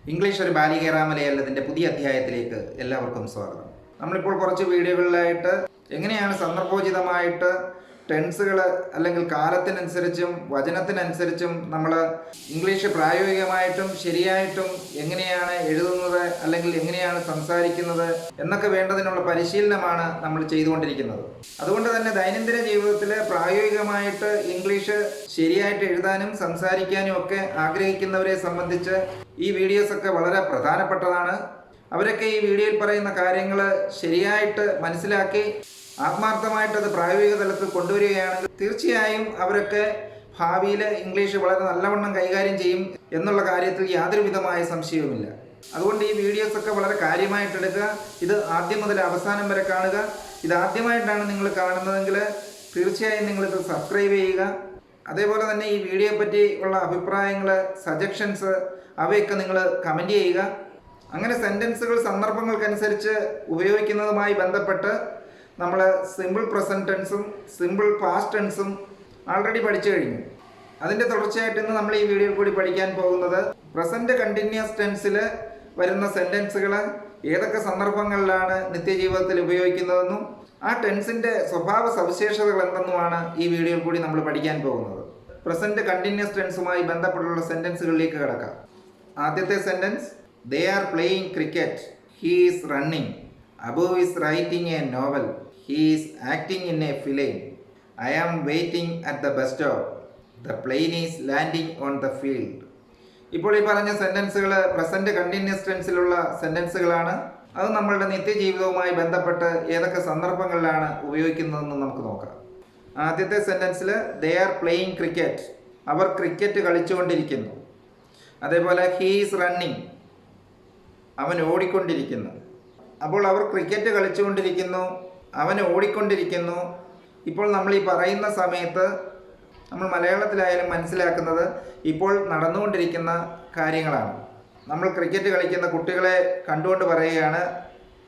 English ഒരു ബാലികേറാ മലയാളത്തിൻ്റെ പുതിയ അധ്യായത്തിലേക്ക് എല്ലാവർക്കും സ്വാഗതം. നമ്മളിപ്പോൾ കുറച്ച് വീഡിയോകളിലായിട്ട് എങ്ങനെയാണ് സന്ദർഭോചിതമായിട്ട് ടെൻസുകൾ അല്ലെങ്കിൽ കാലത്തിനനുസരിച്ചും വചനത്തിനനുസരിച്ചും നമ്മൾ ഇംഗ്ലീഷ് പ്രായോഗികമായിട്ടും ശരിയായിട്ടും എങ്ങനെയാണ് എഴുതുന്നത് അല്ലെങ്കിൽ എങ്ങനെയാണ് സംസാരിക്കുന്നത് എന്നൊക്കെ വേണ്ടതിനുള്ള പരിശീലനമാണ് നമ്മൾ ചെയ്തുകൊണ്ടിരിക്കുന്നത്. അതുകൊണ്ട് തന്നെ ദൈനംദിന ജീവിതത്തിൽ പ്രായോഗികമായിട്ട് ഇംഗ്ലീഷ് ശരിയായിട്ട് എഴുതാനും സംസാരിക്കാനും ഒക്കെ ആഗ്രഹിക്കുന്നവരെ സംബന്ധിച്ച് ഈ വീഡിയോസൊക്കെ വളരെ പ്രധാനപ്പെട്ടതാണ്. അവരൊക്കെ ഈ വീഡിയോയിൽ പറയുന്ന കാര്യങ്ങൾ ശരിയായിട്ട് മനസ്സിലാക്കി ആത്മാർത്ഥമായിട്ടത് പ്രായോഗിക തലത്തിൽ കൊണ്ടുവരികയാണെങ്കിൽ തീർച്ചയായും അവരൊക്കെ ഭാവിയിൽ ഇംഗ്ലീഷ് വളരെ നല്ലവണ്ണം കൈകാര്യം ചെയ്യും എന്നുള്ള കാര്യത്തിൽ യാതൊരു വിധമായ സംശയവുമില്ല. അതുകൊണ്ട് ഈ വീഡിയോസൊക്കെ വളരെ കാര്യമായിട്ടെടുക്കുക. ഇത് ആദ്യം മുതൽ അവസാനം വരെ കാണുക. ഇതാദ്യമായിട്ടാണ് നിങ്ങൾ കാണുന്നതെങ്കിൽ തീർച്ചയായും നിങ്ങളിത് സബ്സ്ക്രൈബ് ചെയ്യുക. അതേപോലെ തന്നെ ഈ വീഡിയോയെ പറ്റി ഉള്ള അഭിപ്രായങ്ങൾ, സജഷൻസ് അവയൊക്കെ നിങ്ങൾ കമൻറ്റ് ചെയ്യുക. അങ്ങനെ സെൻറ്റൻസുകൾ സന്ദർഭങ്ങൾക്കനുസരിച്ച് ഉപയോഗിക്കുന്നതുമായി ബന്ധപ്പെട്ട് നമ്മൾ സിമ്പിൾ പ്രസൻറ്റ് ടെൻസും സിമ്പിൾ പാസ്റ്റ് ടെൻസും ആൾറെഡി പഠിച്ചു കഴിഞ്ഞു. അതിൻ്റെ തുടർച്ചയായിട്ട് ഇന്ന് നമ്മൾ ഈ വീഡിയോയിൽ കൂടി പഠിക്കാൻ പോകുന്നത് പ്രസൻറ്റ് കണ്ടിന്യൂസ് ടെൻസിൽ വരുന്ന സെൻറ്റൻസുകൾ ഏതൊക്കെ സന്ദർഭങ്ങളിലാണ് നിത്യജീവിതത്തിൽ ഉപയോഗിക്കുന്നതെന്നും ആ ടെൻസിൻ്റെ സ്വഭാവ സവിശേഷതകൾ എന്തെന്നുമാണ് ഈ വീഡിയോയിൽ കൂടി നമ്മൾ പഠിക്കാൻ പോകുന്നത്. പ്രസൻറ്റ് കണ്ടിന്യൂസ് ടെൻസുമായി ബന്ധപ്പെട്ടുള്ള സെൻറ്റൻസുകളിലേക്ക് കിടക്കാം. ആദ്യത്തെ sentence, they are playing cricket, he is running, Abu is writing a novel, he is acting in a film, I am waiting at the bus stop, the plane is landing on the field. ഇപ്പോൾ ഈ പറഞ്ഞ സെൻറ്റൻസുകൾ present continuous ടെൻസിലുള്ള സെൻറ്റൻസുകളാണ്. അത് നമ്മളുടെ നിത്യജീവിതവുമായി ബന്ധപ്പെട്ട് ഏതൊക്കെ സന്ദർഭങ്ങളിലാണ് ഉപയോഗിക്കുന്നതെന്ന് നമുക്ക് നോക്കാം. ആദ്യത്തെ സെൻറ്റൻസിൽ ദേ ആർ പ്ലേയിങ് ക്രിക്കറ്റ്, അവർ ക്രിക്കറ്റ് കളിച്ചുകൊണ്ടിരിക്കുന്നു. അതേപോലെ ഹീ ഈസ് റണ്ണിങ്, അവൻ ഓടിക്കൊണ്ടിരിക്കുന്നു. അപ്പോൾ അവർ ക്രിക്കറ്റ് കളിച്ചുകൊണ്ടിരിക്കുന്നു, അവൻ ഓടിക്കൊണ്ടിരിക്കുന്നു. ഇപ്പോൾ നമ്മൾ ഈ പറയുന്ന സമയത്ത് നമ്മൾ മലയാളത്തിലായാലും മനസ്സിലാക്കുന്നത് ഇപ്പോൾ നടന്നുകൊണ്ടിരിക്കുന്ന കാര്യങ്ങളാണ്. നമ്മൾ ക്രിക്കറ്റ് കളിക്കുന്ന കുട്ടികളെ കണ്ടുകൊണ്ട് പറയുകയാണ്,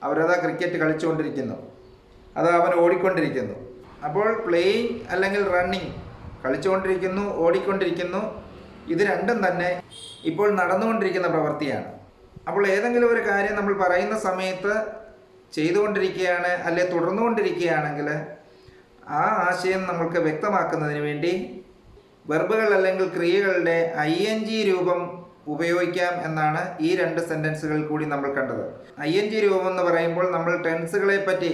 അവരതാ ക്രിക്കറ്റ് കളിച്ചുകൊണ്ടിരിക്കുന്നു, അത് അവൻ ഓടിക്കൊണ്ടിരിക്കുന്നു. അപ്പോൾ പ്ലേയിങ് അല്ലെങ്കിൽ റണ്ണിങ്, കളിച്ചുകൊണ്ടിരിക്കുന്നു, ഓടിക്കൊണ്ടിരിക്കുന്നു, ഇത് രണ്ടും തന്നെ ഇപ്പോൾ നടന്നുകൊണ്ടിരിക്കുന്ന പ്രവൃത്തിയാണ്. അപ്പോൾ ഏതെങ്കിലും ഒരു കാര്യം നമ്മൾ പറയുന്ന സമയത്ത് ചെയ്തുകൊണ്ടിരിക്കുകയാണ് അല്ലെ തുടർന്നുകൊണ്ടിരിക്കുകയാണെങ്കിൽ ആ ആശയം നമ്മൾക്ക് വ്യക്തമാക്കുന്നതിന് വേണ്ടി വെർബുകൾ അല്ലെങ്കിൽ ക്രിയകളുടെ ING രൂപം ഉപയോഗിക്കാം എന്നാണ് ഈ രണ്ട് സെൻറ്റൻസുകൾ കൂടി നമ്മൾ കണ്ടത്. ING രൂപം എന്ന് പറയുമ്പോൾ നമ്മൾ ടെൻസുകളെ പറ്റി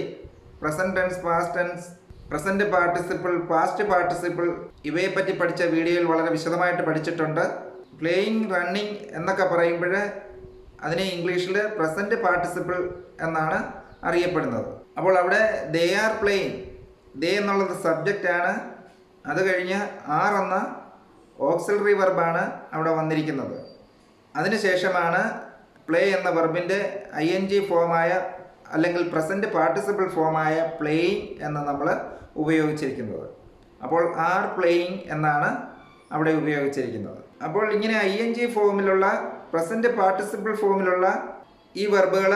present tense, past tense, present participle, past participle ഇവയെപ്പറ്റി പഠിച്ച വീഡിയോയിൽ വളരെ വിശദമായിട്ട് പഠിച്ചിട്ടുണ്ട്. പ്ലേയിങ്, റണ്ണിങ് എന്നൊക്കെ പറയുമ്പോൾ അതിനെ ഇംഗ്ലീഷിൽ പ്രസൻറ്റ് പാർട്ടിസിപ്പിൾ എന്നാണ് അറിയപ്പെടുന്നത്. അപ്പോൾ അവിടെ ദേ ആർ പ്ലേയിങ്, ദേ എന്നുള്ളത് സബ്ജക്റ്റാണ്. അത് കഴിഞ്ഞ് ആർ എന്ന ഓക്സിലറി വെർബാണ് അവിടെ വന്നിരിക്കുന്നത്. അതിനുശേഷമാണ് പ്ലേ എന്ന വെർബിൻ്റെ ING ഫോമായ അല്ലെങ്കിൽ പ്രസൻറ്റ് പാർട്ടിസിപ്പിൾ ഫോമായ പ്ലേയിങ് എന്ന് നമ്മൾ ഉപയോഗിച്ചിരിക്കുന്നത്. അപ്പോൾ ആർ പ്ലേയിങ് എന്നാണ് അവിടെ ഉപയോഗിച്ചിരിക്കുന്നത്. അപ്പോൾ ഇങ്ങനെ ING ഫോമിലുള്ള പ്രസൻറ്റ് പാർട്ടിസിപ്പിൾ ഫോമിലുള്ള ഈ വെർബുകൾ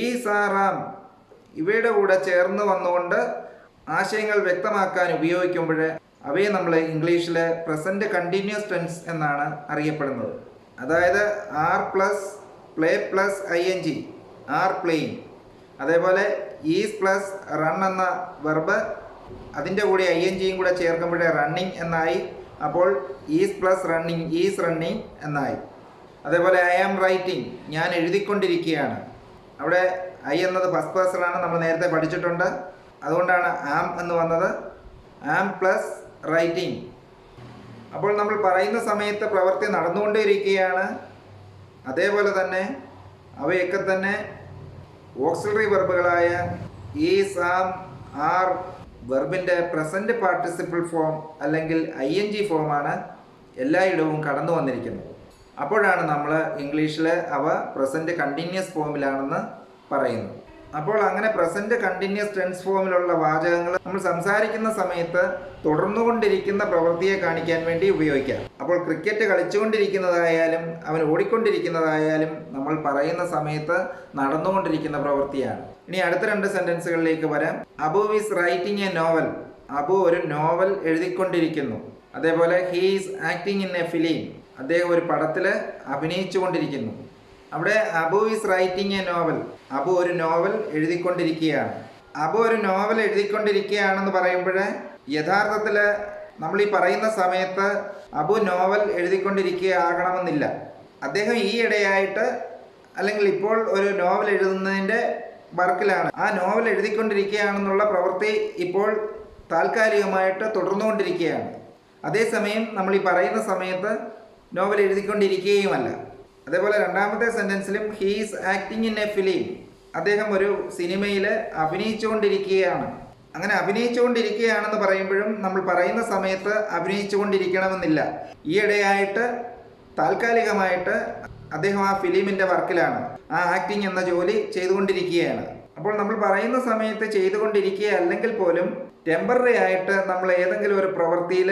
ഈസ്, ആർ, ആം ഇവയുടെ കൂടെ ചേർന്ന് വന്നുകൊണ്ട് ആശയങ്ങൾ വ്യക്തമാക്കാൻ ഉപയോഗിക്കുമ്പോൾ അവയെ നമ്മൾ ഇംഗ്ലീഷിൽ പ്രസൻറ്റ് കണ്ടിന്യൂസ് ടെൻസ് എന്നാണ് അറിയപ്പെടുന്നത്. അതായത് are plus play plus ING, are playing. അതേപോലെ ഈസ് പ്ലസ് റൺ എന്ന വെർബ്, അതിൻ്റെ കൂടെ INGയും കൂടെ ചേർക്കുമ്പോഴേ റണ്ണിങ് എന്നായി. അപ്പോൾ is plus running, is running എന്നായി. അതേപോലെ ഐ ആം റൈറ്റിംഗ്, ഞാൻ എഴുതിക്കൊണ്ടിരിക്കുകയാണ്. അവിടെ ഐ എന്നത് ഫസ്റ്റ് പേഴ്സൺ ആണ്, നമ്മൾ നേരത്തെ പഠിച്ചിട്ടുണ്ട്. അതുകൊണ്ടാണ് ആം എന്ന് വന്നത്. ആം പ്ലസ് റൈറ്റിംഗ്. അപ്പോൾ നമ്മൾ പറയുന്ന സമയത്ത് പ്രവൃത്തി നടന്നുകൊണ്ടേയിരിക്കുകയാണ്. അതേപോലെ തന്നെ അവയൊക്കെ തന്നെ ഓക്സിലറി വെർബുകളായ ഈസ്, ആം, ആർ വെർബിൻ്റെ പ്രസൻറ്റ് പാർട്ടിസിപ്പിൾ ഫോം അല്ലെങ്കിൽ ING ഫോമാണ് എല്ലായിടവും കടന്നു വന്നിരിക്കുന്നത്. അപ്പോഴാണ് നമ്മൾ ഇംഗ്ലീഷിൽ അവ പ്രസൻറ്റ് കണ്ടിന്യൂസ് ഫോമിലാണെന്ന് പറയുന്നത്. അപ്പോൾ അങ്ങനെ പ്രസൻറ്റ് കണ്ടിന്യൂസ് ടെൻസ് ഫോമിലുള്ള വാചകങ്ങൾ നമ്മൾ സംസാരിക്കുന്ന സമയത്ത് തുടർന്നുകൊണ്ടിരിക്കുന്ന പ്രവൃത്തിയെ കാണിക്കാൻ വേണ്ടി ഉപയോഗിക്കാം. അപ്പോൾ ക്രിക്കറ്റ് കളിച്ചുകൊണ്ടിരിക്കുന്നതായാലും അവൻ ഓടിക്കൊണ്ടിരിക്കുന്നതായാലും നമ്മൾ പറയുന്ന സമയത്ത് നടന്നുകൊണ്ടിരിക്കുന്ന പ്രവൃത്തിയാണ്. ഇനി അടുത്ത രണ്ട് സെൻറ്റൻസുകളിലേക്ക് വരാം. Abu is writing a novel, Abu ഒരു നോവൽ എഴുതിക്കൊണ്ടിരിക്കുന്നു. അതേപോലെ he is acting in a film, അദ്ദേഹം ഒരു പടത്തിൽ അഭിനയിച്ചു കൊണ്ടിരിക്കുന്നു. അവിടെ Abu is writing a novel. Abu ഒരു നോവൽ എഴുതിക്കൊണ്ടിരിക്കുകയാണ്. അബു ഒരു നോവൽ എഴുതിക്കൊണ്ടിരിക്കുകയാണെന്ന് പറയുമ്പോൾ യഥാർത്ഥത്തിൽ നമ്മൾ ഈ പറയുന്ന സമയത്ത് അബു നോവൽ എഴുതിക്കൊണ്ടിരിക്കുകയാകണമെന്നില്ല. അദ്ദേഹം ഈ ഇടയായിട്ട് അല്ലെങ്കിൽ ഇപ്പോൾ ഒരു നോവൽ എഴുതുന്നതിൻ്റെ വർക്കിലാണ്. ആ നോവൽ എഴുതിക്കൊണ്ടിരിക്കുകയാണെന്നുള്ള പ്രവൃത്തി ഇപ്പോൾ താൽക്കാലികമായിട്ട് തുടർന്നുകൊണ്ടിരിക്കുകയാണ്. അതേസമയം നമ്മൾ ഈ പറയുന്ന സമയത്ത് നോവൽ എഴുതിക്കൊണ്ടിരിക്കുകയുമല്ല. അതേപോലെ രണ്ടാമത്തെ സെൻറ്റൻസിലും he's acting in a film. അദ്ദേഹം ഒരു സിനിമയിൽ അഭിനയിച്ചുകൊണ്ടിരിക്കുകയാണ്. അങ്ങനെ അഭിനയിച്ചുകൊണ്ടിരിക്കുകയാണെന്ന് പറയുമ്പോഴും നമ്മൾ പറയുന്ന സമയത്ത് അഭിനയിച്ചുകൊണ്ടിരിക്കണമെന്നില്ല. ഈയിടെയായിട്ട് താൽക്കാലികമായിട്ട് അദ്ദേഹം ആ ഫിലിമിൻ്റെ വർക്കിലാണ്, ആ ആക്ടിങ് എന്ന ജോലി ചെയ്തുകൊണ്ടിരിക്കുകയാണ്. അപ്പോൾ നമ്മൾ പറയുന്ന സമയത്ത് ചെയ്തുകൊണ്ടിരിക്കുക അല്ലെങ്കിൽ പോലും ടെമ്പററി ആയിട്ട് നമ്മൾ ഏതെങ്കിലും ഒരു പ്രവൃത്തിയിൽ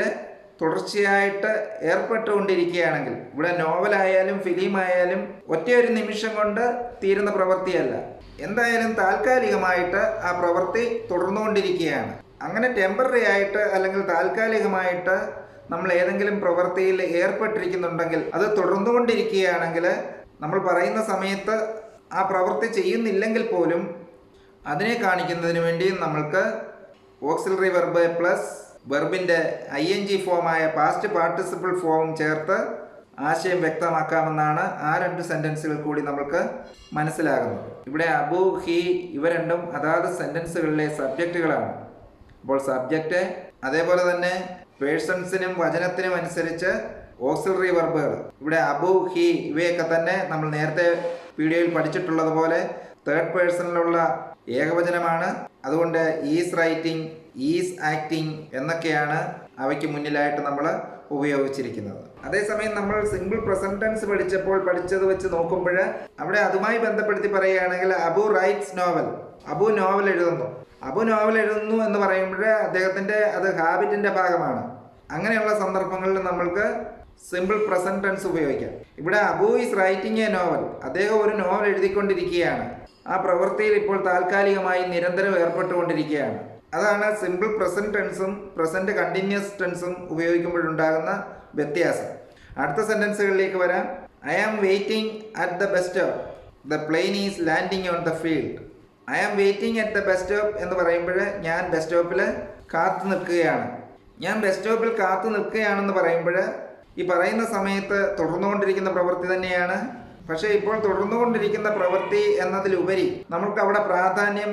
തുടർച്ചയായിട്ട് ഏർപ്പെട്ടുകൊണ്ടിരിക്കുകയാണെങ്കിൽ, ഇവിടെ നോവലായാലും ഫിലിമായാലും ഒറ്റയൊരു നിമിഷം കൊണ്ട് തീരുന്ന പ്രവൃത്തിയല്ല, എന്തായാലും താൽക്കാലികമായിട്ട് ആ പ്രവൃത്തി തുടർന്നുകൊണ്ടിരിക്കുകയാണ്. അങ്ങനെ ടെമ്പററി ആയിട്ട് അല്ലെങ്കിൽ താൽക്കാലികമായിട്ട് നമ്മൾ ഏതെങ്കിലും പ്രവൃത്തിയിൽ ഏർപ്പെട്ടിരിക്കുന്നുണ്ടെങ്കിൽ അത് തുടർന്നുകൊണ്ടിരിക്കുകയാണെങ്കിൽ നമ്മൾ പറയുന്ന സമയത്ത് ആ പ്രവൃത്തി ചെയ്യുന്നില്ലെങ്കിൽ പോലും അതിനെ കാണിക്കുന്നതിന് വേണ്ടി നമ്മൾക്ക് ഓക്സിലറി വെർബ് പ്ലസ് വെർബിൻ്റെ ING ഫോമായ പാസ്റ്റ് പാർട്ടിസിപ്പിൾ ഫോം ചേർത്ത് ആശയം വ്യക്തമാക്കാമെന്നാണ് ആ രണ്ട് സെൻറ്റൻസുകൾ കൂടി നമുക്ക് മനസ്സിലാകുന്നത്. ഇവിടെ അബു, ഹി ഇവ രണ്ടും അതാത് സെൻറ്റൻസുകളിലെ സബ്ജക്റ്റുകളാണ്. അപ്പോൾ സബ്ജക്റ്റ് അതേപോലെ തന്നെ പേഴ്സൺസിനും വചനത്തിനും അനുസരിച്ച് ഓക്സിലറി വെർബുകൾ. ഇവിടെ അബു, ഹി ഇവയൊക്കെ തന്നെ നമ്മൾ നേരത്തെ വീഡിയോയിൽ പഠിച്ചിട്ടുള്ളതുപോലെ തേർഡ് പേഴ്സണിലുള്ള ഏകവചനമാണ്. അതുകൊണ്ട് ഈസ് റൈറ്റിംഗ്, ഈസ് ആക്ടിങ് എന്നൊക്കെയാണ് അവയ്ക്ക് മുന്നിലായിട്ട് നമ്മൾ ഉപയോഗിച്ചിരിക്കുന്നത്. അതേസമയം നമ്മൾ സിമ്പിൾ പ്രസന്റ് ടെൻസ് പഠിച്ചത് വെച്ച് നോക്കുമ്പോൾ അവിടെ അതുമായി ബന്ധപ്പെടുത്തി പറയുകയാണെങ്കിൽ Abu rights novel. Abu novel എഴുതുന്നു. അബു നോവൽ എഴുതുന്നു എന്ന് പറയുമ്പോൾ അദ്ദേഹത്തിൻ്റെ അത് ഹാബിറ്റിൻ്റെ ഭാഗമാണ്. അങ്ങനെയുള്ള സന്ദർഭങ്ങളിൽ നമ്മൾക്ക് സിമ്പിൾ പ്രസന്റ് ടെൻസ് ഉപയോഗിക്കാം. ഇവിടെ Abu is writing a novel. അദ്ദേഹം ഒരു നോവൽ എഴുതിക്കൊണ്ടിരിക്കുകയാണ്. ആ പ്രവൃത്തിയിൽ ഇപ്പോൾ താൽക്കാലികമായി നിരന്തരം ഏർപ്പെട്ടുകൊണ്ടിരിക്കുകയാണ്. അതാണ് സിമ്പിൾ പ്രസന്റ് ടെൻസും പ്രസന്റ് കണ്ടിന്യൂസ് ടെൻസും ഉപയോഗിക്കുമ്പോഴുണ്ടാകുന്ന വ്യത്യാസം. അടുത്ത സെൻറ്റൻസുകളിലേക്ക് വരാം. I am waiting at the bus stop. The plane is landing on the field. I am waiting at the bus stop എന്ന് പറയുമ്പോൾ ഞാൻ ബസ് സ്റ്റോപ്പിൽ കാത്തു നിൽക്കുകയാണ്. ഞാൻ ബസ് സ്റ്റോപ്പിൽ കാത്തു നിൽക്കുകയാണെന്ന് പറയുമ്പോൾ ഈ പറയുന്ന സമയത്ത് തുടർന്നുകൊണ്ടിരിക്കുന്ന പ്രവൃത്തി തന്നെയാണ്. പക്ഷേ ഇപ്പോൾ തുടർന്നുകൊണ്ടിരിക്കുന്ന പ്രവൃത്തി എന്നതിലുപരി നമ്മൾക്ക് അവിടെ പ്രാധാന്യം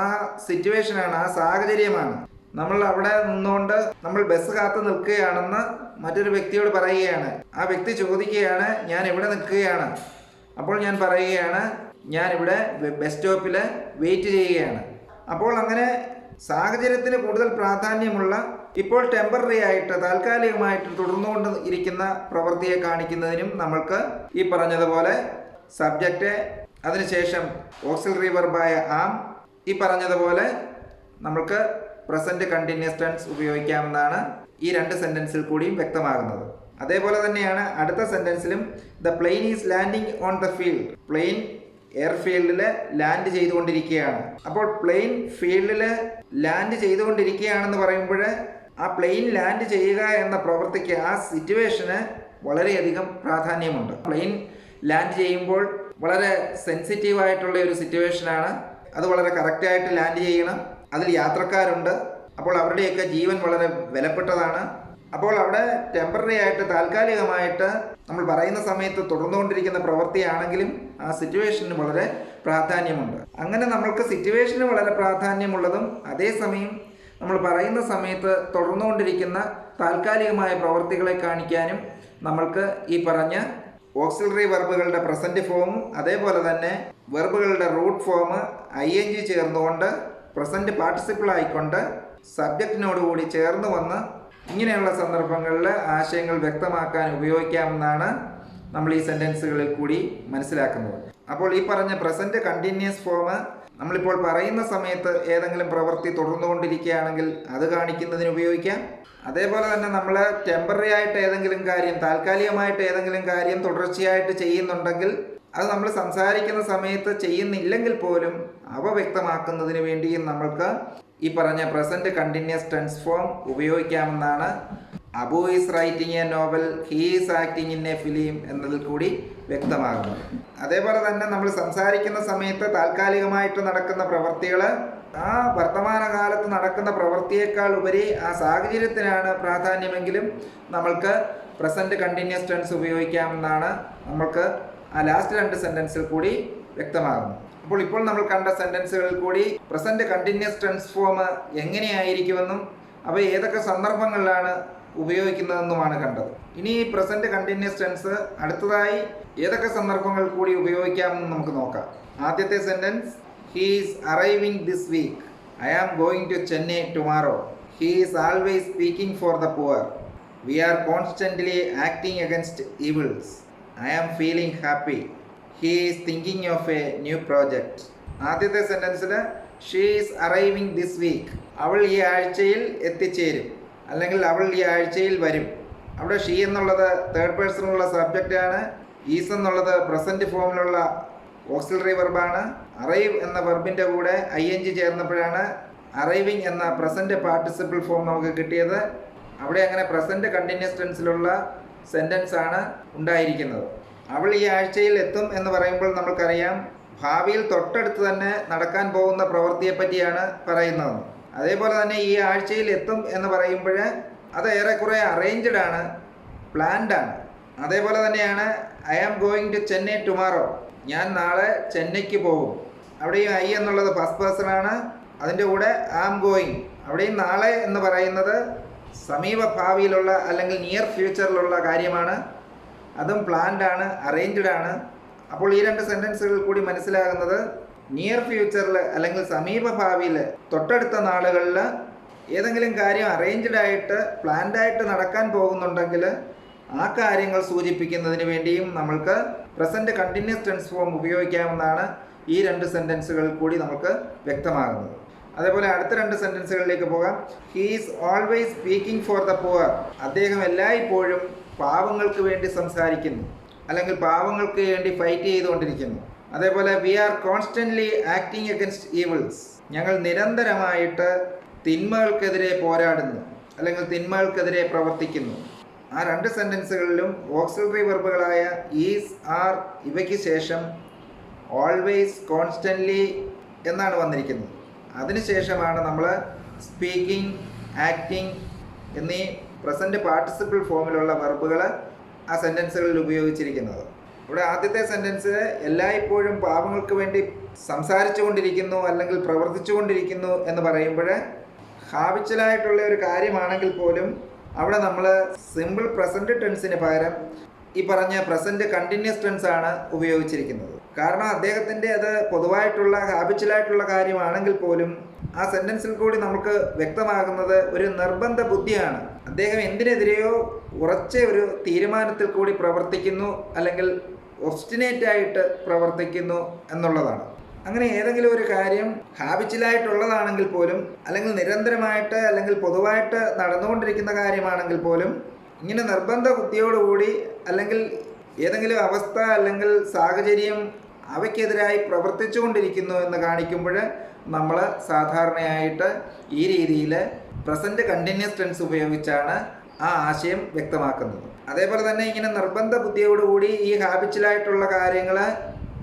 ആ സിറ്റുവേഷനാണ്, ആ സാഹചര്യമാണ്. നമ്മൾ അവിടെ നിന്നുകൊണ്ട് നമ്മൾ ബസ് കാത്തു നിൽക്കുകയാണെന്ന് മറ്റൊരു വ്യക്തിയോട് പറയുകയാണ്. ആ വ്യക്തി ചോദിക്കുകയാണ്, ഞാൻ എവിടെ നിൽക്കുകയാണ്? അപ്പോൾ ഞാൻ പറയുകയാണ്, ഞാനിവിടെ ബസ് സ്റ്റോപ്പിൽ വെയിറ്റ് ചെയ്യുകയാണ്. അപ്പോൾ അങ്ങനെ സാഹചര്യത്തിന് കൂടുതൽ പ്രാധാന്യമുള്ള ഇപ്പോൾ ടെമ്പററി ആയിട്ട് താൽക്കാലികമായിട്ട് തുടർന്നുകൊണ്ട് ഇരിക്കുന്ന പ്രവൃത്തിയെ കാണിക്കുന്നതിനും നമ്മൾക്ക് ഈ പറഞ്ഞതുപോലെ സബ്ജക്റ്റ്, അതിനുശേഷം ഓക്സിലറി വെർബായ ആം, ഈ പറഞ്ഞതുപോലെ നമ്മൾക്ക് പ്രസന്റ് കണ്ടിന്യൂസ് ടെൻസ് ഉപയോഗിക്കാമെന്നാണ് ഈ രണ്ട് സെൻറ്റൻസിൽ കൂടിയും വ്യക്തമാകുന്നത്. അതേപോലെ തന്നെയാണ് അടുത്ത സെൻറ്റൻസിലും the plane is landing on the field. Plane എയർഫീൽഡിൽ ലാൻഡ് ചെയ്തുകൊണ്ടിരിക്കുകയാണ്. അപ്പോൾ പ്ലെയിൻ ഫീൽഡിൽ ലാൻഡ് ചെയ്തുകൊണ്ടിരിക്കുകയാണെന്ന് പറയുമ്പോൾ ആ പ്ലെയിൻ ലാൻഡ് ചെയ്യുക എന്ന പ്രവൃത്തിക്ക്, ആ സിറ്റുവേഷന് വളരെയധികം പ്രാധാന്യമുണ്ട്. പ്ലെയിൻ ലാൻഡ് ചെയ്യുമ്പോൾ വളരെ സെൻസിറ്റീവായിട്ടുള്ള ഒരു സിറ്റുവേഷനാണ്. അത് വളരെ കറക്റ്റായിട്ട് ലാൻഡ് ചെയ്യണം. അതിൽ യാത്രക്കാരുണ്ട്. അപ്പോൾ അവരുടെയൊക്കെ ജീവൻ വളരെ വിലപ്പെട്ടതാണ്. അപ്പോൾ അവിടെ ടെമ്പററി ആയിട്ട് താൽക്കാലികമായിട്ട് നമ്മൾ പറയുന്ന സമയത്ത് തുടർന്നുകൊണ്ടിരിക്കുന്ന പ്രവൃത്തിയാണെങ്കിലും ആ സിറ്റുവേഷന് വളരെ പ്രാധാന്യമുണ്ട്. അങ്ങനെ നമ്മൾക്ക് സിറ്റുവേഷന് വളരെ പ്രാധാന്യമുള്ളതും അതേസമയം നമ്മൾ പറയുന്ന സമയത്ത് തുടർന്നുകൊണ്ടിരിക്കുന്ന താൽക്കാലികമായ പ്രവൃത്തികളെ കാണിക്കാനും നമ്മൾക്ക് ഈ പറഞ്ഞ ഓക്സിലറി വെർബുകളുടെ പ്രസന്റ് ഫോമും അതേപോലെ തന്നെ വെർബുകളുടെ റൂട്ട് ഫോം ING ചേർന്നുകൊണ്ട് പ്രസന്റ് പാർട്ടിസിപ്പിൾ ആയിക്കൊണ്ട് സബ്ജക്റ്റിനോടുകൂടി ചേർന്ന് വന്ന് ഇങ്ങനെയുള്ള സന്ദർഭങ്ങളിൽ ആശയങ്ങൾ വ്യക്തമാക്കാൻ ഉപയോഗിക്കാമെന്നാണ് നമ്മൾ ഈ സെൻറ്റൻസുകളിൽ കൂടി മനസ്സിലാക്കുന്നത്. അപ്പോൾ ഈ പറഞ്ഞ പ്രസന്റ് കണ്ടിന്യൂസ് ഫോം നമ്മളിപ്പോൾ പറയുന്ന സമയത്ത് ഏതെങ്കിലും പ്രവൃത്തി തുടർന്നുകൊണ്ടിരിക്കുകയാണെങ്കിൽ അത് കാണിക്കുന്നതിന് ഉപയോഗിക്കാം. അതേപോലെ തന്നെ നമ്മൾ ടെമ്പററി ആയിട്ട് ഏതെങ്കിലും കാര്യം, താൽക്കാലികമായിട്ട് ഏതെങ്കിലും കാര്യം തുടർച്ചയായിട്ട് ചെയ്യുന്നുണ്ടെങ്കിൽ അത് നമ്മൾ സംസാരിക്കുന്ന സമയത്ത് ചെയ്യുന്നില്ലെങ്കിൽ പോലും അവ വ്യക്തമാക്കുന്നതിന് വേണ്ടിയും നമ്മൾക്ക് ഈ പറഞ്ഞ പ്രസന്റ് കണ്ടിന്യൂസ് ടെൻസ് ഫോം ഉപയോഗിക്കാമെന്നാണ് Abu is writing a novel, he is acting in a film എന്നതിൽ കൂടി വ്യക്തമാകുന്നു. അതേപോലെ തന്നെ നമ്മൾ സംസാരിക്കുന്ന സമയത്ത് താൽക്കാലികമായിട്ട് നടക്കുന്ന പ്രവൃത്തികൾ ആ വർത്തമാനകാലത്ത് നടക്കുന്ന പ്രവൃത്തിയേക്കാൾ ഉപരി ആ സാഹചര്യത്തിനാണ് പ്രാധാന്യമെങ്കിലും നമ്മൾക്ക് പ്രസൻറ്റ് കണ്ടിന്യൂസ് ടെൻസ് ഉപയോഗിക്കാമെന്നാണ് നമ്മൾക്ക് ആ ലാസ്റ്റ് 2 സെൻറ്റൻസിൽ കൂടി വ്യക്തമാകുന്നു. അപ്പോൾ ഇപ്പോൾ നമ്മൾ കണ്ട സെൻറ്റൻസുകളിൽ കൂടി പ്രസൻറ്റ് കണ്ടിന്യൂസ് ടെൻസ് ഫോം എങ്ങനെയായിരിക്കുമെന്നും അവ ഏതൊക്കെ സന്ദർഭങ്ങളിലാണ് ഉപയോഗിക്കുന്നതെന്നുമാണ് കണ്ടത്. ഇനി ഈ പ്രസൻറ്റ് കണ്ടിന്യൂസ് ടെൻസ് അടുത്തതായി ഏതൊക്കെ സന്ദർഭങ്ങളിൽ കൂടി ഉപയോഗിക്കാമെന്ന് നമുക്ക് നോക്കാം. ആദ്യത്തെ sentence, he is arriving this week, I am going to Chennai tomorrow, he is always speaking for the poor, we are constantly acting against evils, I am feeling happy, he is thinking of a new project. ആദ്യത്തെ സെൻറ്റൻസിൽ she is arriving this week, അവൾ ഈ ആഴ്ചയിൽ എത്തിച്ചേരും അല്ലെങ്കിൽ അവൾ ഈ ആഴ്ചയിൽ വരും. അവിടെ ഷീ എന്നുള്ളത് തേർഡ് പേഴ്സണിലുള്ള സബ്ജക്റ്റാണ്, ഈസ് എന്നുള്ളത് പ്രസൻറ്റ് ഫോമിലുള്ള ഓക്സിലറി വെർബാണ്. അറൈവ് എന്ന വെർബിൻ്റെ കൂടെ ing ചേർന്നപ്പോഴാണ് അറൈവിങ് എന്ന പ്രസൻറ്റ് പാർട്ടിസിപ്പിൾ ഫോം നമുക്ക് കിട്ടിയത്. അവിടെ അങ്ങനെ പ്രസൻറ്റ് കണ്ടിന്യൂസ് ടെൻസിലുള്ള സെൻറ്റൻസ് ആണ് ഉണ്ടായിരിക്കുന്നത്. അവൾ ഈ ആഴ്ചയിൽ എത്തും എന്ന് പറയുമ്പോൾ നമുക്കറിയാം ഭാവിയിൽ തൊട്ടടുത്ത് തന്നെ നടക്കാൻ പോകുന്ന പ്രവൃത്തിയെ പറ്റിയാണ് പറയുന്നത്. അതേപോലെ തന്നെ ഈ ആഴ്ചയിൽ എത്തും എന്ന് പറയുമ്പോൾ അത് ഏറെക്കുറെ അറേഞ്ച്ഡ് ആണ്, പ്ലാൻഡ് ആണ്. അതേപോലെ തന്നെയാണ് I am going to Chennai tomorrow, ഞാൻ നാളെ ചെന്നൈക്ക് പോകും. അവിടെയും ഐ എന്നുള്ളത് ഫസ്റ്റ് പേഴ്സൺ ആണ്, അതിൻ്റെ കൂടെ ആം ഗോയിങ്. അവിടെയും നാളെ എന്ന് പറയുന്നത് സമീപ ഭാവിയിലുള്ള അല്ലെങ്കിൽ നിയർ ഫ്യൂച്ചറിലുള്ള കാര്യമാണ്, അതും പ്ലാൻഡ് ആണ്, അറേഞ്ച്ഡ് ആണ്. അപ്പോൾ ഈ 2 സെൻറ്റൻസുകളിൽ കൂടി മനസ്സിലാകുന്നത് നിയർ ഫ്യൂച്ചറിൽ അല്ലെങ്കിൽ സമീപ ഭാവിയിൽ തൊട്ടടുത്ത നാളുകളിൽ ഏതെങ്കിലും കാര്യം അറേഞ്ച്ഡ് ആയിട്ട് പ്ലാൻഡ് ആയിട്ട് നടക്കാൻ പോകുന്നുണ്ടെങ്കിൽ ആ കാര്യങ്ങൾ സൂചിപ്പിക്കുന്നതിന് വേണ്ടിയും നമ്മൾക്ക് പ്രസൻറ്റ് കണ്ടിന്യൂസ് ടെൻസ് ഫോം ഉപയോഗിക്കാമെന്നാണ് ഈ 2 സെൻറ്റൻസുകളിൽ കൂടി നമുക്ക് വ്യക്തമാകുന്നത്. അതേപോലെ അടുത്ത 2 സെൻറ്റൻസുകളിലേക്ക് പോകാം. He is always speaking for the poor, അദ്ദേഹം എല്ലായ്പ്പോഴും പാവങ്ങൾക്ക് വേണ്ടി സംസാരിക്കുന്നു അല്ലെങ്കിൽ പാവങ്ങൾക്ക് വേണ്ടി ഫൈറ്റ് ചെയ്തുകൊണ്ടിരിക്കുന്നു. അതേപോലെ we are constantly acting against evils, ഞങ്ങൾ നിരന്തരമായിട്ട് തിന്മകൾക്കെതിരെ പോരാടുന്നു അല്ലെങ്കിൽ തിന്മകൾക്കെതിരെ പ്രവർത്തിക്കുന്നു. ആ 2 സെൻറ്റൻസുകളിലും ഓക്സിലറി വെർബുകളായ ഈസ്, ആർ ഇവയ്ക്ക് ശേഷം ഓൾവേസ്, കോൺസ്റ്റൻ്റ്ലി എന്നാണ് വന്നിരിക്കുന്നത്. അതിനുശേഷമാണ് നമ്മൾ സ്പീക്കിംഗ്, ആക്ടിങ് എന്നീ പ്രസൻറ്റ് പാർട്ടിസിപ്പിൾ ഫോമിലുള്ള വെർബുകൾ ആ സെൻറ്റൻസുകളിൽ ഉപയോഗിച്ചിരിക്കുന്നത്. ഇവിടെ ആദ്യത്തെ സെൻറ്റൻസ് എല്ലായ്പ്പോഴും പാവങ്ങൾക്ക് വേണ്ടി സംസാരിച്ചു കൊണ്ടിരിക്കുന്നു അല്ലെങ്കിൽ പ്രവർത്തിച്ചു കൊണ്ടിരിക്കുന്നു എന്ന് പറയുമ്പോൾ ഹാബിച്വലായിട്ടുള്ള ഒരു കാര്യമാണെങ്കിൽ പോലും അവിടെ നമ്മൾ സിമ്പിൾ പ്രസൻറ്റ് ടെൻസിന് പകരം ഈ പറഞ്ഞ പ്രസൻറ്റ് കണ്ടിന്യൂസ് ടെൻസ് ആണ് ഉപയോഗിച്ചിരിക്കുന്നത്. കാരണം അദ്ദേഹത്തിൻ്റെ അത് പൊതുവായിട്ടുള്ള ഹാബിച്വലായിട്ടുള്ള കാര്യമാണെങ്കിൽ പോലും ആ സെൻറ്റൻസിൽ കൂടി നമുക്ക് വ്യക്തമാകുന്നത് ഒരു നിർബന്ധ ബുദ്ധിയാണ്. അദ്ദേഹം എന്തിനെതിരെയോ ഉറച്ച ഒരു തീരുമാനത്തിൽ കൂടി പ്രവർത്തിക്കുന്നു അല്ലെങ്കിൽ ഒബ്സ്റ്റിനേറ്റ് ആയിട്ട് പ്രവർത്തിക്കുന്നു എന്നുള്ളതാണ്. അങ്ങനെ ഏതെങ്കിലും ഒരു കാര്യം ഹാബിച്വലായിട്ടുള്ളതാണെങ്കിൽ പോലും അല്ലെങ്കിൽ നിരന്തരമായിട്ട് അല്ലെങ്കിൽ പൊതുവായിട്ട് നടന്നുകൊണ്ടിരിക്കുന്ന കാര്യമാണെങ്കിൽ പോലും ഇങ്ങനെ നിർബന്ധ ബുദ്ധിയോടുകൂടി അല്ലെങ്കിൽ ഏതെങ്കിലും അവസ്ഥ അല്ലെങ്കിൽ സാഹചര്യം അവയ്ക്കെതിരായി പ്രവർത്തിച്ചു കൊണ്ടിരിക്കുന്നു എന്ന് കാണിക്കുമ്പോൾ നമ്മൾ സാധാരണയായിട്ട് ഈ രീതിയിൽ പ്രസൻറ്റ് കണ്ടിന്യൂസ് ടെൻസ് ഉപയോഗിച്ചാണ് ആ ആശയം വ്യക്തമാക്കുന്നത്. അതേപോലെ തന്നെ ഇങ്ങനെ നിർബന്ധ ബുദ്ധിയോടുകൂടി ഈ ഹാബിച്വലായിട്ടുള്ള കാര്യങ്ങൾ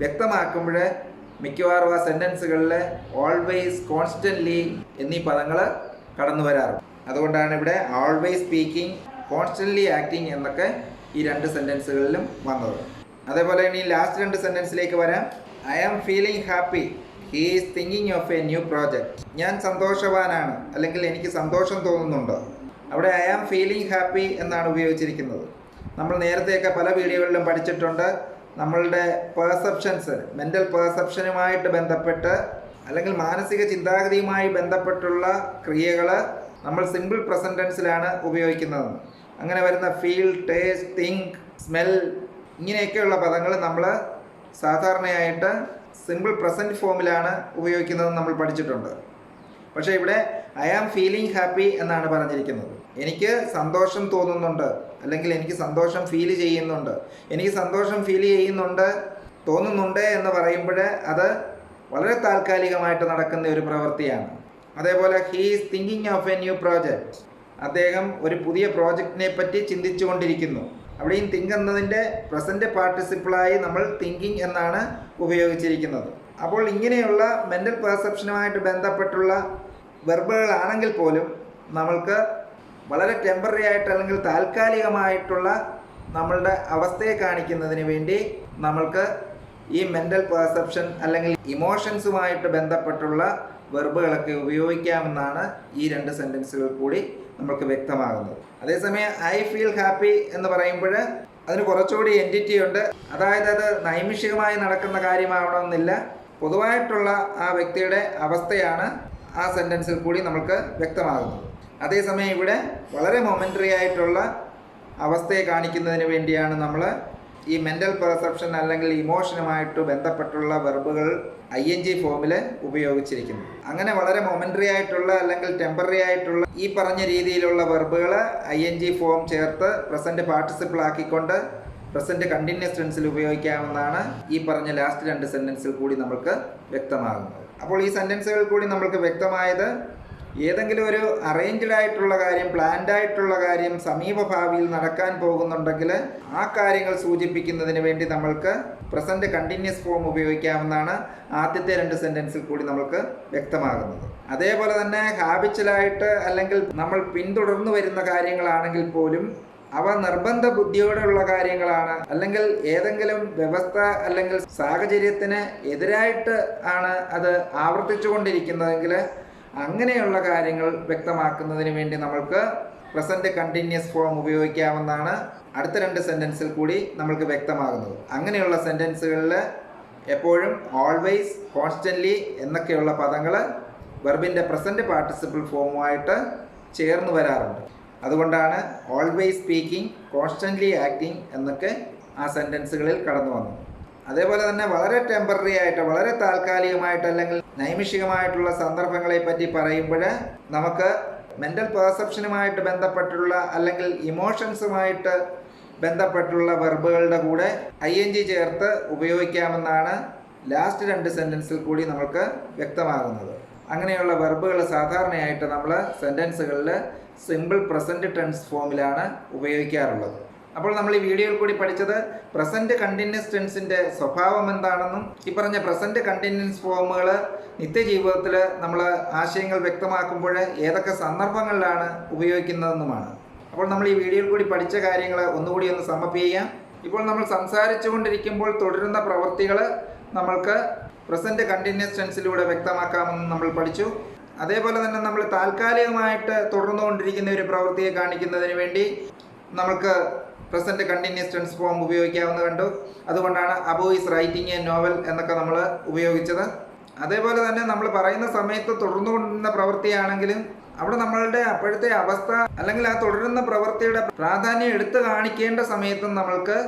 വ്യക്തമാക്കുമ്പോൾ മിക്കവാറും ആ സെൻറ്റൻസുകളിൽ ഓൾവേസ്, കോൺസ്റ്റൻ്റ്ലി എന്നീ പദങ്ങൾ കടന്നു വരാറുണ്ട്. അതുകൊണ്ടാണ് ഇവിടെ ഓൾവേസ് സ്പീക്കിംഗ്, കോൺസ്റ്റൻ്റ്ലി ആക്ടിങ് എന്നൊക്കെ ഈ 2 സെൻറ്റൻസുകളിലും വന്നത്. അതേപോലെ ഇനി ലാസ്റ്റ് 2 സെൻറ്റൻസിലേക്ക് വരാം. I am feeling happy, he is thinking of a new project, ഞാൻ സന്തോഷവാനാണ് അല്ലെങ്കിൽ എനിക്ക് സന്തോഷം തോന്നുന്നുണ്ട്. അവിടെ ഐ ആം ഫീലിംഗ് ഹാപ്പി എന്നാണ് ഉപയോഗിച്ചിരിക്കുന്നത്. നമ്മൾ നേരത്തെയൊക്കെ പല വീഡിയോകളിലും പഠിച്ചിട്ടുണ്ട്. നമ്മളുടെ പെർസെപ്ഷൻസ്, മെൻ്റൽ പെർസെപ്ഷനുമായിട്ട് ബന്ധപ്പെട്ട് അല്ലെങ്കിൽ മാനസിക ചിന്താഗതിയുമായി ബന്ധപ്പെട്ടുള്ള ക്രിയകൾ നമ്മൾ സിമ്പിൾ പ്രസൻറ്റ് ടെൻസിലാണ് ഉപയോഗിക്കുന്നത്. അങ്ങനെ വരുന്ന ഫീൽ, ടേസ്റ്റ്, തിങ്ക്, സ്മെൽ ഇങ്ങനെയൊക്കെയുള്ള പദങ്ങൾ നമ്മൾ സാധാരണയായിട്ട് സിമ്പിൾ പ്രസൻറ്റ് ഫോമിലാണ് ഉപയോഗിക്കുന്നതെന്ന് നമ്മൾ പഠിച്ചിട്ടുണ്ട്. പക്ഷേ ഇവിടെ ഐ ആം ഫീലിംഗ് ഹാപ്പി എന്നാണ് പറഞ്ഞിരിക്കുന്നത്. എനിക്ക് സന്തോഷം തോന്നുന്നുണ്ട് അല്ലെങ്കിൽ എനിക്ക് സന്തോഷം ഫീൽ ചെയ്യുന്നുണ്ട്. എനിക്ക് സന്തോഷം ഫീൽ ചെയ്യുന്നുണ്ട്, തോന്നുന്നുണ്ട് എന്ന് പറയുമ്പോൾ അത് വളരെ താൽക്കാലികമായിട്ട് നടക്കുന്ന ഒരു പ്രവൃത്തിയാണ്. അതേപോലെ he is thinking of a new project, അദ്ദേഹം ഒരു പുതിയ പ്രോജക്റ്റിനെ പറ്റി ചിന്തിച്ചുകൊണ്ടിരിക്കുന്നു. അവിടെയും തിങ്ക് എന്നതിൻ്റെ പ്രസൻറ്റ് പാർട്ടിസിപ്പിളായി നമ്മൾ തിങ്കിങ് എന്നാണ് ഉപയോഗിച്ചിരിക്കുന്നത്. അപ്പോൾ ഇങ്ങനെയുള്ള മെൻ്റൽ പെർസെപ്ഷനുമായിട്ട് ബന്ധപ്പെട്ടുള്ള വെർബുകളാണെങ്കിൽ പോലും നമ്മൾക്ക് വളരെ ടെമ്പററി ആയിട്ട് അല്ലെങ്കിൽ താൽക്കാലികമായിട്ടുള്ള നമ്മളുടെ അവസ്ഥയെ കാണിക്കുന്നതിന് വേണ്ടി നമ്മൾക്ക് ഈ മെൻ്റൽ പെർസെപ്ഷൻ അല്ലെങ്കിൽ ഇമോഷൻസുമായിട്ട് ബന്ധപ്പെട്ടുള്ള വെർബുകളൊക്കെ ഉപയോഗിക്കാമെന്നാണ് ഈ രണ്ട് സെൻറ്റൻസുകൾ കൂടി നമുക്ക് വ്യക്തമാകുന്നത്. അതേസമയം ഐ ഫീൽ ഹാപ്പി എന്ന് പറയുമ്പോൾ അതിന് കുറച്ചുകൂടി എൻറ്റിറ്റി ഉണ്ട്. അതായത് അത് നൈമിഷികമായി നടക്കുന്ന കാര്യമാവണമെന്നില്ല, പൊതുവായിട്ടുള്ള ആ വ്യക്തിയുടെ അവസ്ഥയാണ് ആ സെൻറ്റൻസിൽ കൂടി നമുക്ക് വ്യക്തമാകുന്നത്. അതേസമയം ഇവിടെ വളരെ മൊമെൻ്ററി ആയിട്ടുള്ള അവസ്ഥയെ കാണിക്കുന്നതിന് വേണ്ടിയാണ് നമ്മൾ ഈ മെൻ്റൽ പെർസെപ്ഷൻ അല്ലെങ്കിൽ ഇമോഷനുമായിട്ട് ബന്ധപ്പെട്ടുള്ള വെർബുകൾ ING ഫോമിൽ ഉപയോഗിച്ചിരിക്കുന്നു. അങ്ങനെ വളരെ മൊമെൻ്ററി ആയിട്ടുള്ള അല്ലെങ്കിൽ ടെമ്പററി ആയിട്ടുള്ള ഈ പറഞ്ഞ രീതിയിലുള്ള വെർബുകൾ ING ഫോം ചേർത്ത് പ്രസൻറ്റ് പാർട്ടിസിപ്പിൾ ആക്കിക്കൊണ്ട് പ്രസൻറ്റ് കണ്ടിന്യൂസ് ടെൻസിൽ ഉപയോഗിക്കാമെന്നാണ് ഈ പറഞ്ഞ ലാസ്റ്റ് രണ്ട് സെൻറ്റൻസിൽ കൂടി നമുക്ക് വ്യക്തമാകുന്നത്. അപ്പോൾ ഈ സെൻറ്റൻസുകൾ കൂടി നമുക്ക് വ്യക്തമായത് ഏതെങ്കിലും ഒരു അറേഞ്ച്ഡ് ആയിട്ടുള്ള കാര്യം, പ്ലാൻഡ് ആയിട്ടുള്ള കാര്യം സമീപഭാവിയിൽ നടക്കാൻ പോകുന്നുണ്ടെങ്കിൽ ആ കാര്യങ്ങൾ സൂചിപ്പിക്കുന്നതിന് വേണ്ടി നമ്മൾക്ക് പ്രസൻറ്റ് കണ്ടിന്യൂസ് ഫോം ഉപയോഗിക്കാമെന്നാണ് ആദ്യത്തെ രണ്ട് സെൻറ്റൻസിൽ കൂടി നമുക്ക് വ്യക്തമാകുന്നത്. അതേപോലെ തന്നെ ഹാബിച്വലായിട്ട് അല്ലെങ്കിൽ നമ്മൾ പിന്തുടർന്നു വരുന്ന കാര്യങ്ങളാണെങ്കിൽ പോലും അവ നിർബന്ധ ബുദ്ധിയോടെയുള്ള കാര്യങ്ങളാണ്, അല്ലെങ്കിൽ ഏതെങ്കിലും വ്യവസ്ഥ അല്ലെങ്കിൽ സാഹചര്യത്തിന് എതിരായിട്ട് ആണ് അത് ആവർത്തിച്ചുകൊണ്ടിരിക്കുന്നതെങ്കിൽ അങ്ങനെയുള്ള കാര്യങ്ങൾ വ്യക്തമാക്കുന്നതിന് വേണ്ടി നമ്മൾക്ക് പ്രസൻറ്റ് കണ്ടിന്യൂസ് ഫോം ഉപയോഗിക്കാമെന്നാണ് അടുത്ത രണ്ട് സെൻറ്റൻസിൽ കൂടി നമ്മൾക്ക് വ്യക്തമാകുന്നത്. അങ്ങനെയുള്ള സെൻറ്റൻസുകളിൽ എപ്പോഴും ഓൾവേസ്, കോൺസ്റ്റൻ്റ്ലി എന്നൊക്കെയുള്ള പദങ്ങൾ വെർബിൻ്റെ പ്രസൻറ്റ് പാർട്ടിസിപ്പിൾ ഫോമുമായിട്ട് ചേർന്ന് വരാറുണ്ട്. അതുകൊണ്ടാണ് ഓൾവേസ് സ്പീക്കിംഗ്, കോൺസ്റ്റൻ്റ്ലി ആക്ടിങ് എന്നൊക്കെ ആ സെൻറ്റൻസുകളിൽ കടന്നു വന്നത്. അതേപോലെ തന്നെ വളരെ ടെമ്പററി ആയിട്ട്, വളരെ താൽക്കാലികമായിട്ട് അല്ലെങ്കിൽ നൈമിഷികമായിട്ടുള്ള സന്ദർഭങ്ങളെ പറ്റി പറയുമ്പോൾ നമുക്ക് മെൻ്റൽ പെർസെപ്ഷനുമായിട്ട് ബന്ധപ്പെട്ടുള്ള അല്ലെങ്കിൽ ഇമോഷൻസുമായിട്ട് ബന്ധപ്പെട്ടുള്ള വെർബുകളുടെ കൂടെ ING ചേർത്ത് ഉപയോഗിക്കാമെന്നാണ് ലാസ്റ്റ് രണ്ട് സെൻറ്റൻസിൽ കൂടി നമുക്ക് വ്യക്തമാകുന്നത്. അങ്ങനെയുള്ള വെർബുകൾ സാധാരണയായിട്ട് നമ്മൾ സെൻറ്റൻസുകളിൽ സിമ്പിൾ പ്രസൻറ്റ് ടെൻസ് ഫോമിലാണ് ഉപയോഗിക്കാറുള്ളത്. അപ്പോൾ നമ്മൾ ഈ വീഡിയോയിൽ കൂടി പഠിച്ചത് പ്രസൻറ്റ് കണ്ടിന്യൂസ് ടെൻസിൻ്റെ സ്വഭാവം എന്താണെന്നും ഈ പറഞ്ഞ പ്രസൻറ്റ് കണ്ടിന്യൂസ് ഫോമുകൾ നിത്യജീവിതത്തിൽ നമ്മൾ ആശയങ്ങൾ വ്യക്തമാക്കുമ്പോൾ ഏതൊക്കെ സന്ദർഭങ്ങളിലാണ് ഉപയോഗിക്കുന്നതെന്നുമാണ്. അപ്പോൾ നമ്മൾ ഈ വീഡിയോയിൽ കൂടി പഠിച്ച കാര്യങ്ങൾ ഒന്നുകൂടി ഒന്ന് സമ്മപ്പ് ചെയ്യാം. ഇപ്പോൾ നമ്മൾ സംസാരിച്ചു കൊണ്ടിരിക്കുമ്പോൾ തുടരുന്ന പ്രവൃത്തികൾ നമ്മൾക്ക് പ്രസൻറ്റ് കണ്ടിന്യൂസ് ടെൻസിലൂടെ വ്യക്തമാക്കാമെന്ന് നമ്മൾ പഠിച്ചു. അതേപോലെ തന്നെ നമ്മൾ താൽക്കാലികമായിട്ട് തുടർന്നുകൊണ്ടിരിക്കുന്ന ഒരു പ്രവൃത്തിയെ കാണിക്കുന്നതിന് വേണ്ടി നമുക്ക് പ്രസൻറ്റ് കണ്ടിന്യൂസ് ടെൻസ് ഫോം ഉപയോഗിക്കാമെന്ന് കണ്ടു. അതുകൊണ്ടാണ് Abu is writing a novel എന്നൊക്കെ നമ്മൾ ഉപയോഗിച്ചത്. അതേപോലെ തന്നെ നമ്മൾ പറയുന്ന സമയത്ത് തുടർന്നുകൊണ്ടിരുന്ന പ്രവൃത്തിയാണെങ്കിലും അവിടെ നമ്മളുടെ അപ്പോഴത്തെ അവസ്ഥ അല്ലെങ്കിൽ ആ തുടരുന്ന പ്രവൃത്തിയുടെ പ്രാധാന്യം എടുത്തു കാണിക്കേണ്ട സമയത്തും നമ്മൾക്ക്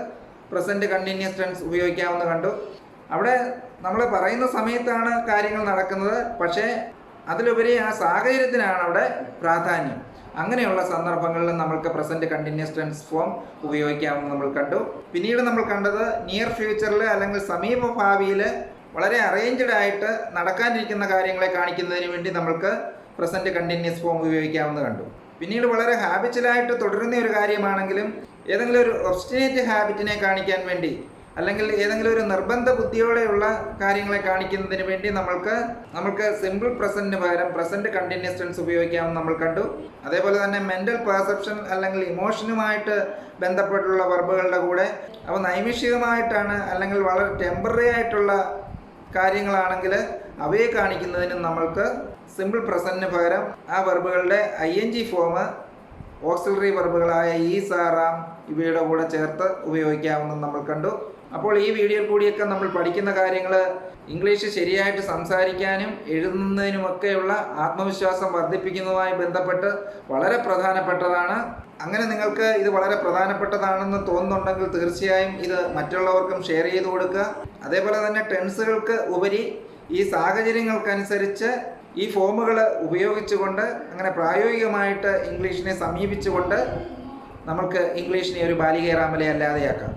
പ്രസൻറ്റ് കണ്ടിന്യൂസ് ടെൻസ് ഉപയോഗിക്കാമെന്ന് കണ്ടു. അവിടെ നമ്മൾ പറയുന്ന സമയത്താണ് കാര്യങ്ങൾ നടക്കുന്നത്, പക്ഷേ അതിലുപരി ആ സാഹചര്യത്തിനാണ് അവിടെ പ്രാധാന്യം. അങ്ങനെയുള്ള സന്ദർഭങ്ങളിൽ നമ്മൾക്ക് പ്രസൻറ്റ് കണ്ടിന്യൂസ് ടെൻസ് ഫോം ഉപയോഗിക്കാമെന്ന് നമ്മൾ കണ്ടു. പിന്നീട് നമ്മൾ കണ്ടത് നിയർ ഫ്യൂച്ചറിൽ അല്ലെങ്കിൽ സമീപ ഭാവിയിൽ വളരെ അറേഞ്ച്ഡ് ആയിട്ട് നടക്കാനിരിക്കുന്ന കാര്യങ്ങളെ കാണിക്കുന്നതിന് വേണ്ടി നമ്മൾക്ക് പ്രസൻറ്റ് കണ്ടിന്യൂസ് ഫോം ഉപയോഗിക്കാമെന്ന് കണ്ടു. പിന്നീട് വളരെ ഹാബിച്വലായിട്ട് തുടരുന്ന ഒരു കാര്യമാണെങ്കിലും ഏതെങ്കിലും ഒരു ഒബ്സ്റ്റിനേറ്റ് ഹാബിറ്റിനെ കാണിക്കാൻ വേണ്ടി അല്ലെങ്കിൽ ഏതെങ്കിലും ഒരു നിർബന്ധ ബുദ്ധിയോടെയുള്ള കാര്യങ്ങളെ കാണിക്കുന്നതിന് വേണ്ടി നമ്മൾക്ക് സിമ്പിൾ പ്രസൻറ്റിന് പകരം പ്രസൻറ്റ് കണ്ടിന്യൂസ് ടെൻസ് ഉപയോഗിക്കാമെന്ന് നമ്മൾ കണ്ടു. അതേപോലെ തന്നെ മെൻ്റൽ പെർസെപ്ഷൻ അല്ലെങ്കിൽ ഇമോഷനുമായിട്ട് ബന്ധപ്പെട്ടുള്ള വെർബുകളുടെ കൂടെ അവ നൈമിഷികമായിട്ടാണ് അല്ലെങ്കിൽ വളരെ ടെമ്പററി ആയിട്ടുള്ള കാര്യങ്ങളാണെങ്കിൽ അവയെ കാണിക്കുന്നതിന് നമ്മൾക്ക് സിമ്പിൾ പ്രസൻറ്റിന് പകരം ആ വെർബുകളുടെ ING ഫോം ഓക്സിലറി വെർബുകളായ ഈസ്, ആർ, ആം ഇവയുടെ കൂടെ ചേർത്ത് ഉപയോഗിക്കാമെന്ന് നമ്മൾ കണ്ടു. അപ്പോൾ ഈ വീഡിയോയിൽ കൂടിയൊക്കെ നമ്മൾ പഠിക്കുന്ന കാര്യങ്ങൾ ഇംഗ്ലീഷ് ശരിയായിട്ട് സംസാരിക്കാനും എഴുതുന്നതിനുമൊക്കെയുള്ള ആത്മവിശ്വാസം വർദ്ധിപ്പിക്കുന്നതുമായി ബന്ധപ്പെട്ട് വളരെ പ്രധാനപ്പെട്ടതാണ്. അങ്ങനെ നിങ്ങൾക്ക് ഇത് വളരെ പ്രധാനപ്പെട്ടതാണെന്ന് തോന്നുന്നുണ്ടെങ്കിൽ തീർച്ചയായും ഇത് മറ്റുള്ളവർക്കും ഷെയർ ചെയ്ത് കൊടുക്കുക. അതേപോലെ തന്നെ ടെൻസുകൾക്ക് ഉപരി ഈ സാഹചര്യങ്ങൾക്കനുസരിച്ച് ഈ ഫോമുകൾ ഉപയോഗിച്ചുകൊണ്ട് അങ്ങനെ പ്രായോഗികമായിട്ട് ഇംഗ്ലീഷിനെ സമീപിച്ചുകൊണ്ട് നമുക്ക് ഇംഗ്ലീഷിനെ ഒരു ബാലികേറാമലെ അല്ലാതെയാക്കാം.